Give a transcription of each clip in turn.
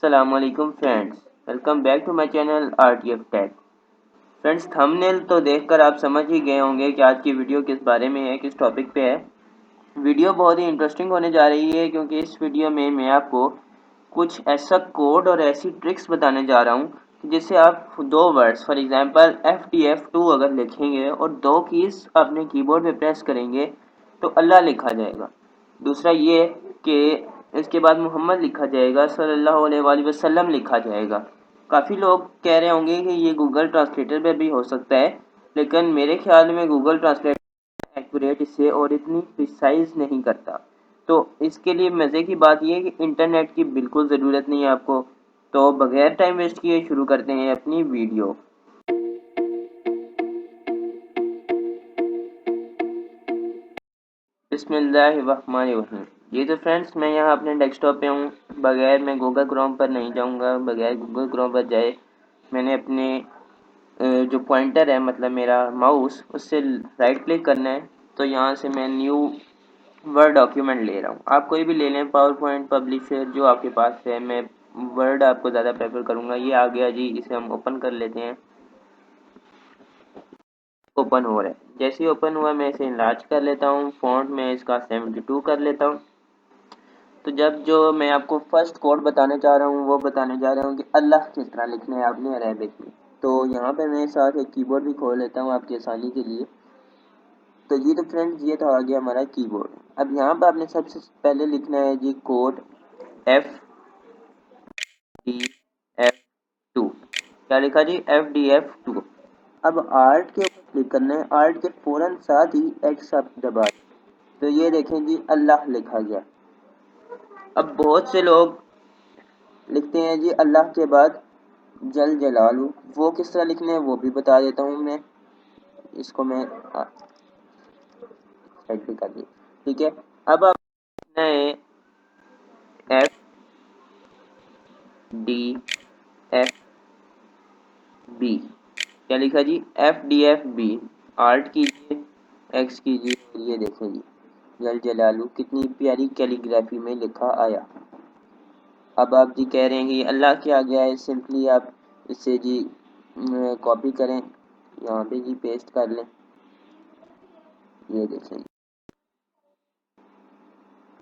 अस्सलाम वालेकुम friends, welcome back to my channel RTF tech. Friends, thumbnail तो देखकर आप समझ ही गए होंगे कि आज की वीडियो किस बारे में है, किस टॉपिक पे है। वीडियो बहुत ही इंटरेस्टिंग होने जा रही है क्योंकि इस वीडियो में मैं आपको कुछ ऐसा कोड और ऐसी ट्रिक्स बताने जा रहा हूँ जिससे आप दो वर्ड्स फॉर एग्जांपल FDF2 अगर लिखेंगे और दो कीज़ अपने कीबोर्ड पे प्रेस करेंगे तो अल्लाह लिखा जाएगा। दूसरा ये कि इसके बाद मोहम्मद लिखा जाएगा, सल्लल्लाहु अलैहि वसल्लम लिखा जाएगा। काफ़ी लोग कह रहे होंगे कि ये गूगल ट्रांसलेटर पे भी हो सकता है, लेकिन मेरे ख्याल में गूगल ट्रांसलेटर एक्यूरेट इससे और इतनी प्रिसाइज नहीं करता। तो इसके लिए मज़े की बात यह है कि इंटरनेट की बिल्कुल ज़रूरत नहीं है आपको। तो बगैर टाइम वेस्ट किए शुरू करते हैं अपनी वीडियो। बिस्मिल्लाहिर्रहमानिर्रहीम। जी तो फ्रेंड्स, मैं यहाँ अपने डेस्कटॉप पे हूँ। बगैर मैं गूगल क्रोम पर नहीं जाऊँगा, बगैर गूगल क्रोम पर जाए मैंने अपने जो पॉइंटर है मतलब मेरा माउस उससे राइट क्लिक करना है। तो यहाँ से मैं न्यू वर्ड डॉक्यूमेंट ले रहा हूँ। आप कोई भी ले लें, पावर पॉइंट, पब्लिशर, जो आपके पास है। मैं वर्ड आपको ज़्यादा प्रेफर करूँगा। ये आ गया जी, इसे हम ओपन कर लेते हैं। ओपन हो रहा है, जैसे ही ओपन हुआ मैं इसे इनलार्ज कर लेता हूँ। फॉन्ट में इसका 72 कर लेता हूँ। तो जब जो मैं आपको फर्स्ट कोड बताने जा रहा हूँ वो बताने जा रहा हूँ कि अल्लाह किस तरह लिखना है आपने अरेबिक में। तो यहाँ पे मैं साथ एक कीबोर्ड भी खोल लेता हूँ आपकी आसानी के लिए। तो ये तो फ्रेंड्स, ये तो आ गया हमारा कीबोर्ड। अब यहाँ पे आपने सबसे पहले लिखना है जी कोड FDF2। क्या लिखा जी? FDF2। अब आर्ट के ऊपर क्लिक करना है। आर्ट के फौरन साथ ही एक्स आप दबा दें। तो ये देखें जी, अल्लाह लिखा गया। अब बहुत से लोग लिखते हैं जी अल्लाह के बाद जल जलालू। वो किस तरह लिखने हैं वो भी बता देता हूँ मैं। इसको मैं साइड पे कर दिया, ठीक है। अब आप लिखना है FDF क्या लिखा जी? FDFB। आर्ट कीजिए, एक्स कीजिए, और ये देखें जी जल जलालू कितनी प्यारी कैलीग्राफी में लिखा आया। अब आप जी कह रहे हैं कि अल्लाह के आ गया है, सिंपली आप इसे जी कॉपी करें, यहाँ पे जी पेस्ट कर लें। ये देखें,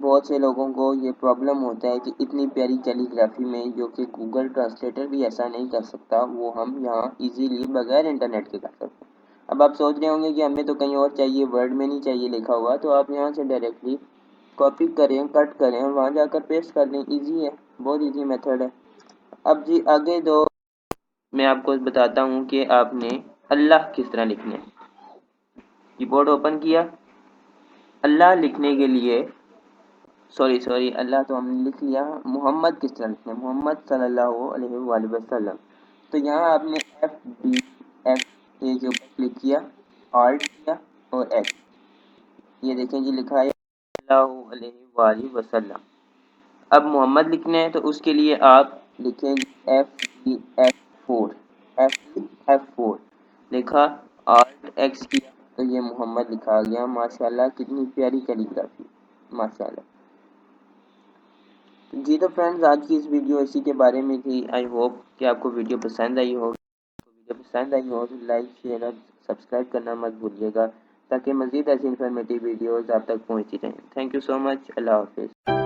बहुत से लोगों को ये प्रॉब्लम होता है कि इतनी प्यारी कैलीग्राफी में, जो कि गूगल ट्रांसलेटर भी ऐसा नहीं कर सकता, वो हम यहाँ इजीली बगैर इंटरनेट के कर सकते हैं। अब आप सोच रहे होंगे कि हमें तो कहीं और चाहिए, वर्ड में नहीं चाहिए लिखा हुआ। तो आप यहाँ से डायरेक्टली कॉपी करें, कट करें और वहाँ जाकर पेस्ट कर लें। ईजी है, बहुत ईजी मेथड है। अब जी आगे दो मैं आपको बताता हूँ कि आपने अल्लाह किस तरह लिखना है। कीबोर्ड ओपन किया, अल्लाह लिखने के लिए सॉरी अल्लाह तो हमने लिख लिया। मोहम्मद किस तरह लिखना है? मोहम्मद सल्लल्लाहु अलैहि वसल्लम। तो यहाँ आपने FDF के ऊपर क्लिक किया, ऑल्ट किया और एक्स। ये देखें जी लिखा है सल्लल्लाहु अलैहि वसल्लम। अब मोहम्मद लिखना है तो उसके लिए आप लिखें FDF4 लिखा, ऑल्ट एक्स किया तो ये मोहम्मद लिखा गया। माशाल्लाह, कितनी प्यारी कैलीग्राफी, माशाल्लाह। जी तो फ्रेंड्स, आज की इस वीडियो इसी के बारे में थी। आई होप कि आपको वीडियो पसंद आई हो। तो लाइक, शेयर और सब्सक्राइब करना मत भूलिएगा ताकि मज़ीद ऐसी इन्फॉर्मेटिव वीडियोज़ आप तक पहुँचती रहें। Thank you so much. अल्लाह हाफिज़।